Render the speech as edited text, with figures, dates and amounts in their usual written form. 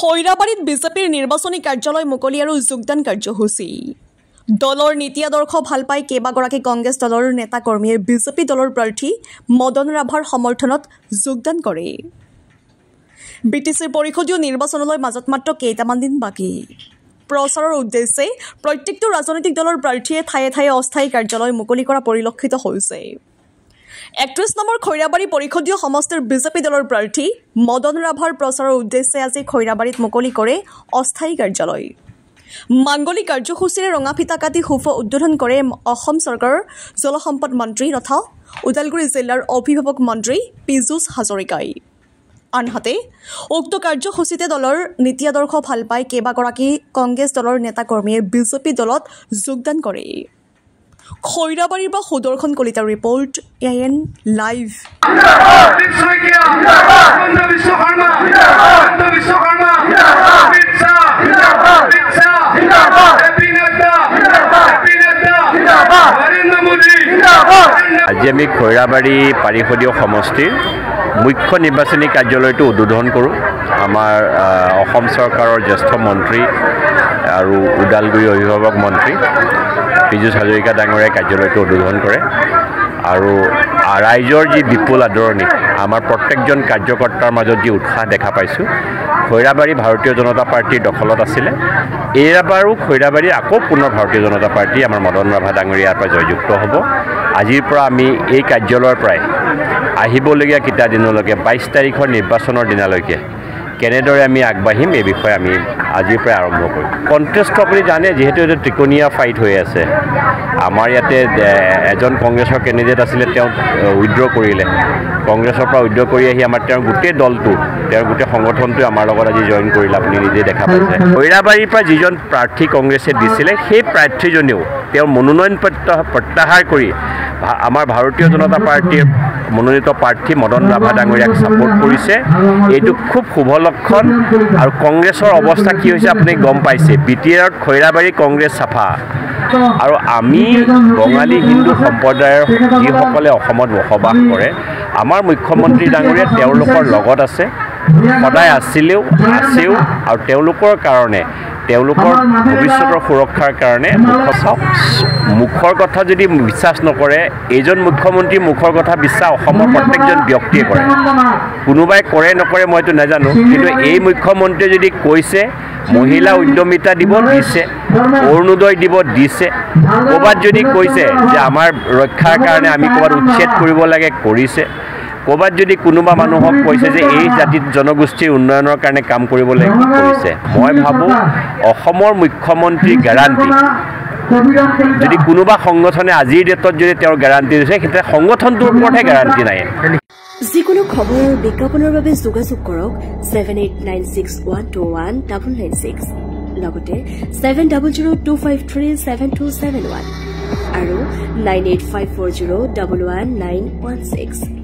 খৈৰাবাৰীত বিজেপিৰ নিৰ্বাচনী কাৰ্যালয় মুকলি আৰু যোগদান কাৰ্যসূচী। দলৰ নীতি আদৰ্শ ভাল পাই কেইবাগৰাকী কংগ্ৰেছ দলৰ নেতা কৰ্মীয়ে বিজেপি দলৰ প্ৰাৰ্থী মদন ৰাভাৰ সমৰ্থনত যোগদান কৰে। বিটিচিৰ পৰিষদীয় নিৰ্বাচনলৈ মাজত মাত্ৰ কেইটামান দিন বাকী। প্ৰচাৰৰ উদ্দেশ্যে প্ৰত্যেকটো ৰাজনৈতিক দলৰ প্ৰাৰ্থীয়ে ঠায়ে ঠায়ে অস্থায়ী কাৰ্যালয় মুকলি কৰা পৰিলক্ষিত হৈছে। ৩১ নম্বৰ খৈৰাবাৰী পৰিষদীয় সমষ্টিৰ বিজেপি দলৰ প্ৰাৰ্থী মদন ৰাভাৰ প্ৰচাৰৰ উদ্দেশ্যে আজি খৈৰাবাৰীত মুকলি কৰে অস্থায়ী কাৰ্যালয়। মাংগলিক কাৰ্যসূচীৰে ৰঙা ফিতা কাটি শুভ উদ্বোধন কৰে অসম চৰকাৰৰ জলসম্পদ মন্ত্ৰী তথা ওদালগুৰি জিলাৰ অভিভাৱক মন্ত্ৰী পীযুষ হাজৰিকাই। আনহাতে উক্ত কাৰ্যসূচীতে দলৰ নীতি আদৰ্শ ভাল পাই কেইবাগৰাকী কংগ্ৰেছ দলৰ নেতা কৰ্মীয়ে বিজেপি দলত যোগদান কৰে। খৈৰাবাৰীৰ পৰা সুদৰ্শন কলিতাৰ ৰিপৰ্ট AN লাইভ। আজি আমি খৈৰাবাৰী পাৰিষদীয় সমষ্টিৰ মুখ্য নিৰ্বাচনী কাৰ্যালয়টো উদ্বোধন কৰোঁ। আমাৰ অসম চৰকাৰৰ জ্যেষ্ঠ মন্ত্ৰী আৰু ওদালগুৰি অভিভাৱক মন্ত্ৰী পীযুষ হাজৰিকা ডাঙৰীয়াই কাৰ্যালয়টো উদ্বোধন কৰে আৰু ৰাইজৰ যি বিপুল আদৰণি, আমাৰ প্ৰত্যেকজন কাৰ্যকৰ্তাৰ মাজত যি উৎসাহ দেখা পাইছোঁ। খৈৰাবাৰী ভাৰতীয় জনতা পাৰ্টীৰ দখলত আছিলে, এইবাৰো খৈৰাবাৰী আকৌ পুনৰ ভাৰতীয় জনতা পাৰ্টী আমাৰ মদন ৰাভা ডাঙৰীয়াৰ পৰা জয়যুক্ত হ'ব। আজিৰ পৰা আমি এই কাৰ্যালয়ৰ পৰাই আহিবলগীয়া কেইটা দিনলৈকে ২২ তাৰিখৰ নিৰ্বাচনৰ দিনালৈকে কেনেদৰে আমি আগবাঢ়িম এই বিষয়ে আমি আজিৰ পৰাই আৰম্ভ কৰিম। কণ্টেষ্ট আপুনি জানে, যিহেতু এইটো ত্ৰিকোণীয়া ফাইট হৈ আছে। আমাৰ ইয়াতে এজন কংগ্ৰেছৰ কেণ্ডিডেট আছিলে, তেওঁ উইড্ৰ কৰিলে। কংগ্ৰেছৰ পৰা উইড্ৰ কৰি আহি আমাৰ তেওঁৰ গোটেই দলটো, তেওঁৰ গোটেই সংগঠনটোৱে আমাৰ লগত আজি জইন কৰিলে, আপুনি নিজে দেখা পাইছে। খৈৰাবাৰীৰ পৰা যিজন প্ৰাৰ্থী কংগ্ৰেছে দিছিলে, সেই প্ৰাৰ্থীজনেও তেওঁৰ মনোনয়ন প্ৰত্যাহাৰ কৰি আমাৰ ভাৰতীয় জনতা পাৰ্টীৰ মনোনীত প্ৰাৰ্থী মদন ৰাভা ডাঙৰীয়াক ছাপোৰ্ট কৰিছে। এইটো খুব শুভ লক্ষণ। আৰু কংগ্ৰেছৰ অৱস্থা কি হৈছে আপুনি গম পাইছে। BTRত খৈৰাবাৰী কংগ্ৰেছ চাফা। আৰু আমি বঙালী হিন্দু সম্প্ৰদায়ৰ যিসকলে অসমত বসবাস কৰে, আমাৰ মুখ্যমন্ত্ৰী ডাঙৰীয়া তেওঁলোকৰ লগত আছে, সদায় আছেও। আৰু তেওঁলোকৰ কাৰণে, তেওঁলোকৰ ভৱিষ্যতৰ সুৰক্ষাৰ কাৰণে মুখৰ কথা যদি বিশ্বাস নকৰে, এইজন মুখ্যমন্ত্ৰীৰ মুখৰ কথা বিশ্বাস অসমৰ প্ৰত্যেকজন ব্যক্তিয়ে কৰে। কোনোবাই কৰে নকৰে মইতো নাজানো, কিন্তু এই মুখ্যমন্ত্ৰীয়ে যদি কৈছে মহিলা উদ্যমিতা দিব দিছে, অৰুণোদয় দিব দিছে, ক'ৰবাত যদি কৈছে যে আমাৰ ৰক্ষাৰ কাৰণে আমি ক'ৰবাত উচ্ছেদ কৰিব লাগে কৰিছে, ক'ৰবাত যদি কোনোবা মানুহক কৈছে যে এই জাতিৰ জনগোষ্ঠীৰ উন্নয়নৰ কাৰণে কাম কৰিব লাগে কৰিছে। মই ভাবোঁ অসমৰ মুখ্যমন্ত্ৰীৰ গেৰাণ্টি যদি কোনোবা সংগঠনে আজিৰ ডেটত যদি তেওঁৰ গেৰাণ্টি দিছে, তেতিয়া সংগঠনটোৰ ওপৰতহে গেৰাণ্টি নাই। যিকোনো খবৰ আৰু বিজ্ঞাপনৰ বাবে যোগাযোগ কৰক 7896121996 লগতে 7002537271 আৰু 9854011916।